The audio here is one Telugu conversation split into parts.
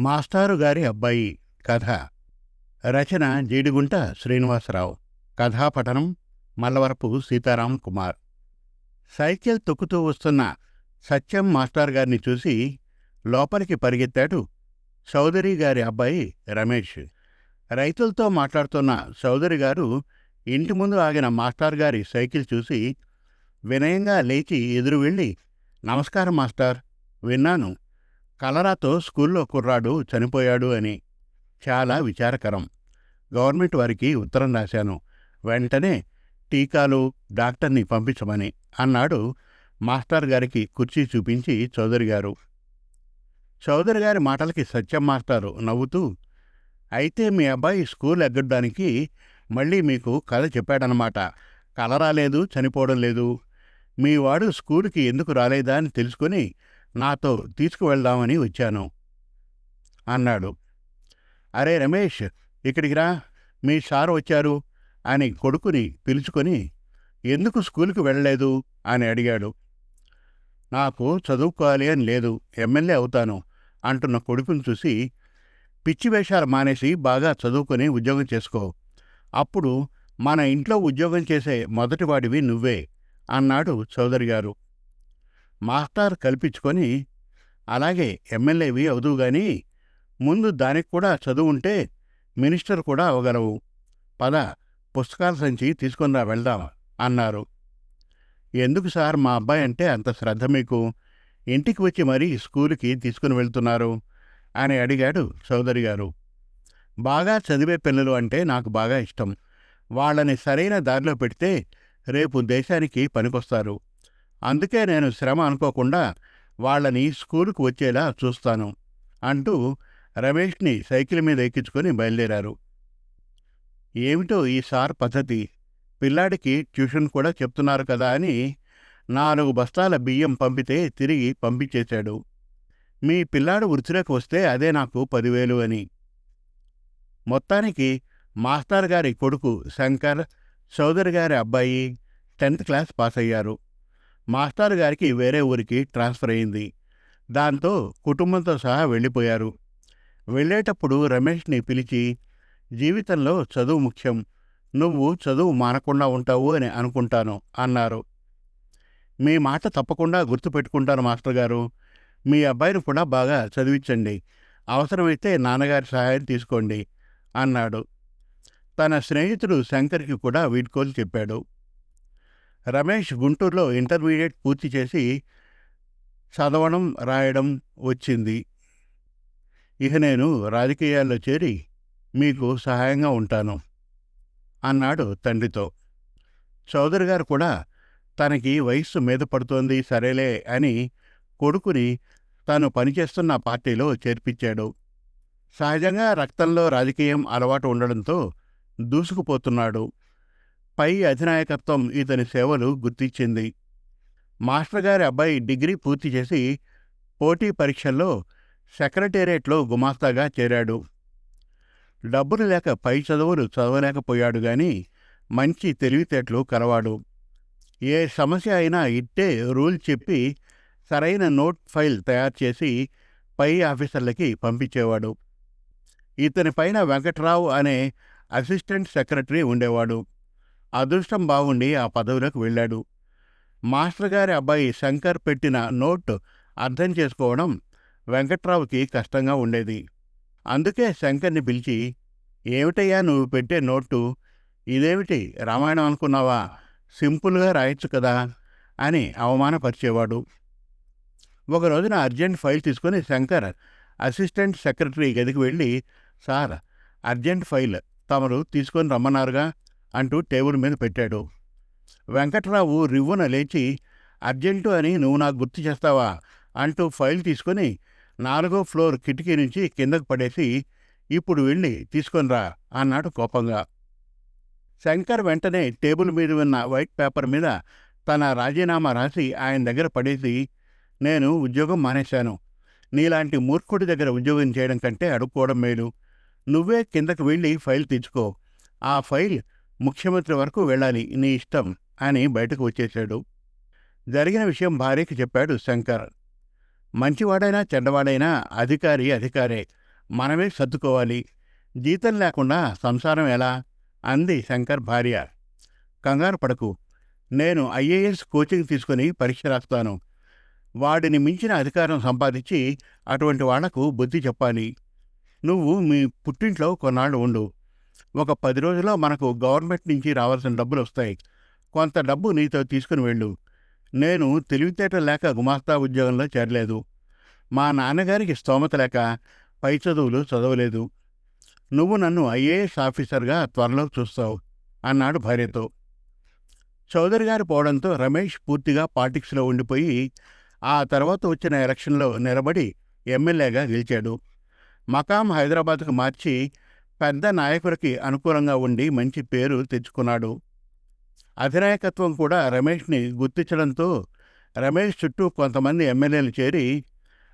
మాస్టారు గారి అబ్బాయి కథ. రచన జీడిగుంట శ్రీనివాసరావు. కథాపఠనం మల్లవరపు సీతారాం కుమార్. సైకిల్ తొక్కుతూ వస్తున్న సత్యం మాస్టర్ గారిని చూసి లోపలికి పరిగెత్తాడు చౌదరి గారి అబ్బాయి రమేష్. రైతులతో మాట్లాడుతున్న చౌదరి గారు ఇంటి ముందు ఆగిన మాస్టర్ గారి సైకిల్ చూసి వినయంగా లేచి ఎదురు వెళ్ళి, నమస్కారం మాస్టర్, విన్నాను కలరాతో స్కూల్లో కుర్రాడు చనిపోయాడు అని. చాలా విచారకరం. గవర్నమెంట్ వారికి ఉత్తరం రాశాను, వెంటనే టీకాలు డాక్టర్ని పంపించమని అన్నాడు మాస్టర్ గారికి కుర్చీ చూపించి చౌదరి గారు. చౌదరి గారి మాటలకి సత్యం మాస్టారు నవ్వుతూ, అయితే మీ అబ్బాయి స్కూల్ ఎగ్గడానికి మళ్ళీ మీకు కథ చెప్పాడనమాట. కలరా లేదు, చనిపోవడం లేదు. మీ వాడు స్కూలుకి ఎందుకు రాలేదా అని తెలుసుకొని నాతో తీసుకువెళ్దామని వచ్చాను అన్నాడు. అరే రమేష్, ఇక్కడికి రా, మీ సార్ వచ్చారు అని కొడుకుని పిలుచుకొని, ఎందుకు స్కూలుకి వెళ్ళలేదు అని అడిగాడు. నాకు చదువుకోవాలి అని లేదు, ఎమ్మెల్యే అవుతాను అంటున్న కొడుకుని చూసి, పిచ్చి వేషాలు మానేసి బాగా చదువుకొని ఉద్యోగం చేసుకో, అప్పుడు మన ఇంట్లో ఉద్యోగం చేసే మొదటివాడివి నువ్వే అన్నాడు చౌదరి గారు. మాస్టర్ కల్పించుకొని, అలాగే ఎమ్మెల్యేవి అవుదువు గాని ముందు దానికి కూడా చదువుంటే మినిస్టర్ కూడా అవగలవు. పద, పుస్తకాల సంచి తీసుకొనిరా వెళ్దాం అన్నారు. ఎందుకు సార్ మా అబ్బాయి అంటే అంత శ్రద్ధ మీకు? ఇంటికి వచ్చి మరీ స్కూలుకి తీసుకుని వెళ్తున్నారు అని అడిగాడు చౌదరి గారు. బాగా చదివే పిల్లలు అంటే నాకు బాగా ఇష్టం. వాళ్ళని సరైన దారిలో పెడితే రేపు దేశానికి పనికొస్తారు. అందుకే నేను శ్రమ అనుకోకుండా వాళ్ళని స్కూలుకు వచ్చేలా చూస్తాను అంటూ రమేష్ని సైకిల్ మీద ఎక్కించుకొని బయలుదేరారు. ఏమిటో ఈ సార్ పద్ధతి, పిల్లాడికి ట్యూషన్ కూడా చెప్తున్నారు కదా అని 4 బస్తాల బియ్యం పంపితే తిరిగి పంపించేశాడు. మీ పిల్లాడు వృత్తిలోకి వస్తే అదే నాకు 10,000 అని. మొత్తానికి మాస్టర్ గారి కొడుకు శంకర్, చౌదరి గారి అబ్బాయి 10th క్లాస్ పాస్ అయ్యారు. మాస్టర్ గారికి వేరే ఊరికి ట్రాన్స్ఫర్ అయింది. దాంతో కుటుంబంతో సహా వెళ్ళిపోయారు. వెళ్ళేటప్పుడు రమేష్ని పిలిచి, జీవితంలో చదువు ముఖ్యం, నువ్వు చదువు మానకుండా ఉంటావు అని అనుకుంటాను అన్నారు. మీ మాట తప్పకుండా గుర్తుపెట్టుకుంటాను మాస్టర్ గారు. మీ అబ్బాయిని కూడా బాగా చదివించండి, అవసరమైతే నాన్నగారి సహాయం తీసుకోండి అన్నాడు. తన స్నేహితుడు శంకర్కి కూడా వీడ్కోలు చెప్పాడు. రమేష్ గుంటూరులో ఇంటర్మీడియట్ పూర్తి చేసి చదవడం రాయడం వచ్చింది. ఇక నేను రాజకీయాల్లో చేరి మీకు సహాయంగా ఉంటాను అన్నాడు తండ్రితో. చౌదరి గారు కూడా తనకి వయస్సు మీద పడుతోంది సరేలే అని కొడుకుని తాను పనిచేస్తున్న పార్టీలో చేర్పించాడు. సహజంగా రక్తంలో రాజకీయం అలవాటు ఉండడంతో దూసుకుపోతున్నాడు. పై అధినాయకత్వం ఇతని సేవలు గుర్తించింది. మాస్టర్ గారి అబ్బాయి డిగ్రీ పూర్తి చేసి పోటీ పరీక్షల్లో సెక్రటేరియట్లో గుమాస్తాగా చేరాడు. డబ్బులు లేక పై చదువులు చదవలేకపోయాడు గాని మంచి తెలివితేటలు కలవాడు. ఏ సమస్య అయినా ఇట్టే రూల్ చెప్పి సరైన నోట్ ఫైల్ తయారు చేసి పై ఆఫీసర్లకి పంపించేవాడు. ఇతని పైన వెంకట్రావు అనే అసిస్టెంట్ సెక్రటరీ ఉండేవాడు. అదృష్టం బాగుండి ఆ పదవిలోకి వెళ్ళాడు. మాస్టర్ గారి అబ్బాయి శంకర్ పెట్టిన నోట్ అర్థం చేసుకోవడం వెంకట్రావుకి కష్టంగా ఉండేది. అందుకే శంకర్ని పిలిచి, ఏమిటయ్యా నువ్వు పెట్టే నోటు, ఇదేమిటి రామాయణం అనుకున్నావా, సింపుల్గా రాయొచ్చు కదా అని అవమానపరిచేవాడు. ఒక రోజున అర్జెంట్ ఫైల్ తీసుకుని శంకర్ అసిస్టెంట్ సెక్రటరీ గదికి వెళ్ళి, సార్, అర్జెంట్ ఫైల్ తమరు తీసుకొని రమ్మన్నారుగా అంటూ టేబుల్ మీద పెట్టాడు. వెంకట్రావు రివ్వున లేచి, అర్జెంటు అని నువ్వు నాకు గుర్తు చేస్తావా అంటూ ఫైల్ తీసుకొని 4వ ఫ్లోర్ కిటికీ నుంచి కిందకు పడేసి, ఇప్పుడు వెళ్ళి తీసుకొనిరా అన్నాడు కోపంగా. శంకర్ వెంటనే టేబుల్ మీద ఉన్న వైట్ పేపర్ మీద తన రాజీనామా రాసి ఆయన దగ్గర పడేసి, నేను ఉద్యోగం మానేశాను, నీలాంటి మూర్ఖుడి దగ్గర ఉద్యోగం చేయడం కంటే అడుక్కోవడం మేలు, నువ్వే కిందకు వెళ్ళి ఫైల్ తెచ్చుకో, ఆ ఫైల్ ముఖ్యమంత్రి వరకు వెళ్ళాలి, నీ ఇష్టం అని బయటకు వచ్చేశాడు. జరిగిన విషయం భార్యకి చెప్పాడు శంకర్. మంచివాడైనా చెడ్డవాడైనా అధికారి అధికారే, మనమే సర్దుకోవాలి. జీతం లేకుండా సంసారం ఎలా? అంది శంకర్ భార్య. కంగారు పడకు, నేను ఐఏఎస్ కోచింగ్ తీసుకుని పరీక్ష రాస్తాను. వాడిని మించిన అధికారం సంపాదించి అటువంటి వాళ్లకు బుద్ధి చెప్పాలి. నువ్వు మీ పుట్టింట్లో కొన్నాళ్ళు ఉండు. ఒక 10 రోజుల్లో మనకు గవర్నమెంట్ నుంచి రావాల్సిన డబ్బులు వస్తాయి. కొంత డబ్బు నీతో తీసుకుని వెళ్ళు. నేను తెలివితేటలు లేక గుమాస్తా ఉద్యోగంలో చేరలేదు. మా నాన్నగారికి స్తోమత లేక పై చదువులు చదవలేదు. నువ్వు నన్ను ఐఏఎస్ ఆఫీసర్గా త్వరలో చూస్తావు అన్నాడు భార్యతో. చౌదరి గారు పోవడంతో రమేష్ పూర్తిగా పాలిటిక్స్లో ఉండిపోయి ఆ తర్వాత వచ్చిన ఎలక్షన్లో నిలబడి ఎమ్మెల్యేగా గెలిచాడు. మకాం హైదరాబాద్కు మార్చి పెద్ద నాయకుడికి అనుకూలంగా ఉండి మంచి పేరు తెచ్చుకున్నాడు. అధినాయకత్వం కూడా రమేష్ని గుర్తించడంతో రమేష్ చుట్టూ కొంతమంది ఎమ్మెల్యేలు చేరి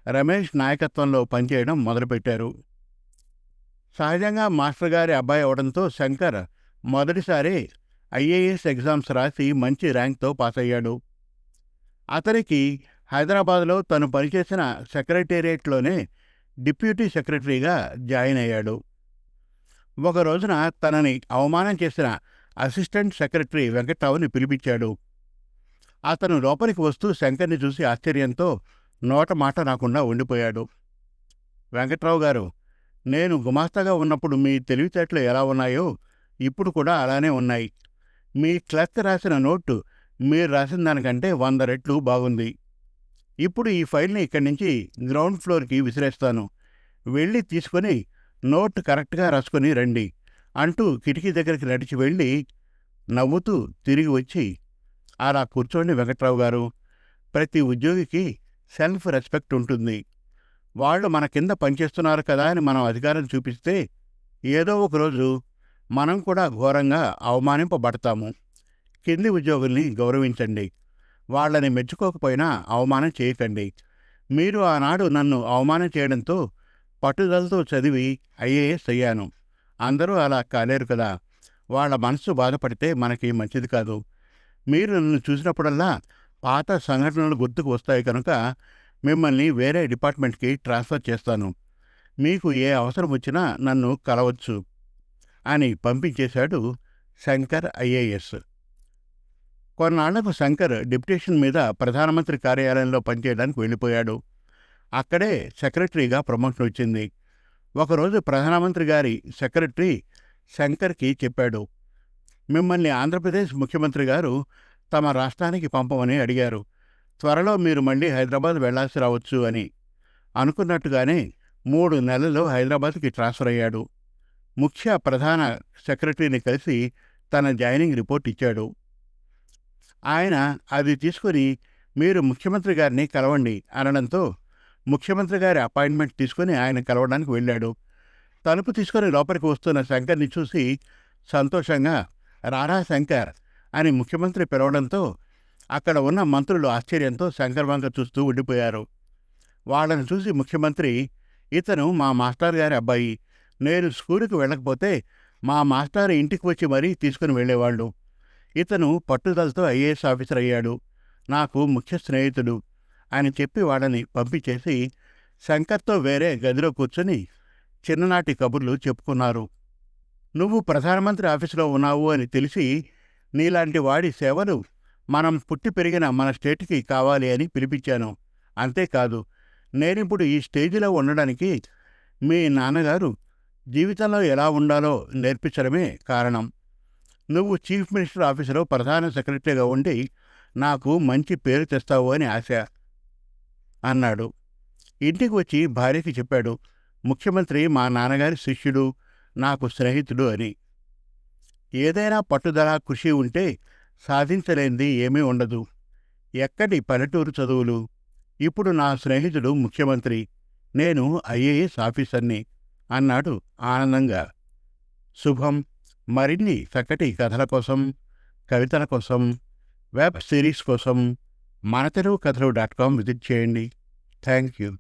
రమేష్ నాయకత్వంలో పనిచేయడం మొదలుపెట్టారు. సహజంగా మాస్టర్ గారి అబ్బాయి అవడంతో శంకర్ మొదటిసారి ఐఏఎస్ ఎగ్జామ్స్ రాసి మంచి ర్యాంక్తో పాస్ అయ్యాడు. అతనికి హైదరాబాద్లో తను పనిచేసిన సెక్రటేరియట్లోనే డిప్యూటీ సెక్రటరీగా జాయిన్ అయ్యాడు. ఒక రోజున తనని అవమానం చేసిన అసిస్టెంట్ సెక్రటరీ వెంకట్రావుని పిలిపించాడు. అతను లోపలికి వస్తూ శంకర్ని చూసి ఆశ్చర్యంతో నోట మాట రాకుండా ఉండిపోయాడు. వెంకట్రావు గారు, నేను గుమాస్తాగా ఉన్నప్పుడు మీ తెలివితేటలు ఎలా ఉన్నాయో ఇప్పుడు కూడా అలానే ఉన్నాయి. మీ క్లర్క్ రాసిన నోటు మీరు రాసిన దానికంటే 100 రెట్లు బాగుంది. ఇప్పుడు ఈ ఫైల్ని ఇక్కడి నుంచి గ్రౌండ్ ఫ్లోర్కి విసిరేస్తాను. వెళ్ళి తీసుకొని నోట్ కరెక్ట్గా రాసుకొని రండి అంటూ కిటికీ దగ్గరికి నడిచి వెళ్ళి నవ్వుతూ తిరిగి వచ్చి, అలా కూర్చోండి వెంకట్రావు గారు. ప్రతి ఉద్యోగికి సెల్ఫ్ రెస్పెక్ట్ ఉంటుంది. వాళ్ళు మన కింద పనిచేస్తున్నారు కదా అని మనం అధికారం చూపిస్తే ఏదో ఒకరోజు మనం కూడా ఘోరంగా అవమానింపబడతాము. కింది ఉద్యోగుల్ని గౌరవించండి. వాళ్ళని మెచ్చుకోకపోయినా అవమానం చేయకండి. మీరు ఆనాడు నన్ను అవమానం చేయడంతో పట్టుదలతో చదివి ఐఏఎస్ అయ్యాను. అందరూ అలా కాలేరు కదా. వాళ్ళ మనసు బాధపడితే మనకి మంచిది కాదు. మీరు నన్ను చూసినప్పుడల్లా పాత సంఘటనలు గుర్తుకు వస్తాయి కనుక మిమ్మల్ని వేరే డిపార్ట్మెంట్కి ట్రాన్స్ఫర్ చేస్తాను. మీకు ఏ అవసరం వచ్చినా నన్ను కలవచ్చు అని పంపించేశాడు శంకర్ ఐఏఎస్. కొన్నాళ్లకు శంకర్ డిప్యుటేషన్ మీద ప్రధానమంత్రి కార్యాలయంలో పనిచేయడానికి వెళ్ళిపోయాడు. అక్కడే సెక్రటరీగా ప్రమోషన్ వచ్చింది. ఒకరోజు ప్రధానమంత్రి గారి సెక్రటరీ శంకర్కి చెప్పాడు, మిమ్మల్ని ఆంధ్రప్రదేశ్ ముఖ్యమంత్రి గారు తమ రాష్ట్రానికి పంపమని అడిగారు. త్వరలో మీరు మళ్ళీ హైదరాబాద్ వెళ్లాల్సి రావచ్చు అని. అనుకున్నట్టుగానే 3 నెలల్లో హైదరాబాద్కి ట్రాన్స్ఫర్ అయ్యాడు. ముఖ్య ప్రధాన సెక్రటరీని కలిసి తన జాయినింగ్ రిపోర్ట్ ఇచ్చాడు. ఆయన అది తీసుకుని మీరు ముఖ్యమంత్రి గారిని కలవండి అనడంతో ముఖ్యమంత్రి గారి అపాయింట్మెంట్ తీసుకుని ఆయన కలవడానికి వెళ్ళాడు. తలుపు తీసుకుని లోపలికి వస్తున్న శంకర్ని చూసి సంతోషంగా రారా శంకర్ అని ముఖ్యమంత్రి పిలవడంతో అక్కడ ఉన్న మంత్రులు ఆశ్చర్యంతో శంకర్ వంక చూస్తూ ఉండిపోయారు. వాళ్ళని చూసి ముఖ్యమంత్రి, ఇతను మా మాస్టర్ గారి అబ్బాయి. నేను స్కూలుకి వెళ్ళకపోతే మా మాస్టర్ ఇంటికి వచ్చి మరీ తీసుకుని వెళ్ళేవాళ్ళు. ఇతను పట్టుదలతో ఐఏఎస్ ఆఫీసర్ అయ్యాడు. నాకు ముఖ్య స్నేహితుడు అని చెప్పి వాళ్ళని పంపించేసి శంకర్తో వేరే గదిలో కూర్చొని చిన్ననాటి కబుర్లు చెప్పుకున్నారు. నువ్వు ప్రధానమంత్రి ఆఫీసులో ఉన్నావు అని తెలిసి నీలాంటి వాడి సేవలు మనం పుట్టి పెరిగిన మన స్టేట్కి కావాలి అని పిలిపించాను. అంతేకాదు, నేనిప్పుడు ఈ స్టేజిలో ఉండడానికి మీ నాన్నగారు జీవితంలో ఎలా ఉండాలో నేర్పించడమే కారణం. నువ్వు చీఫ్ మినిస్టర్ ఆఫీసులో ప్రధాన సెక్రటరీగా ఉండి నాకు మంచి పేరు తెస్తావు అని ఆశ అన్నాడు. ఇంటికి వచ్చి భార్యకి చెప్పాడు, ముఖ్యమంత్రి మా నాన్నగారి శిష్యుడు, నాకు స్నేహితుడు అని. ఏదైనా పట్టుదల కృషి ఉంటే సాధించలేనిది ఏమీ ఉండదు. ఎక్కడి పల్లెటూరు చదువులు. ఇప్పుడు నా స్నేహితుడు ముఖ్యమంత్రి, నేను ఐఏఎస్ ఆఫీసర్ని అన్నాడు ఆనందంగా. శుభం. మరిన్ని చక్కటి కథల కోసం, కవితల కోసం, వెబ్ సిరీస్ కోసం మనతెలుగుకథలు.com విజిట్ చేయండి. Thank you.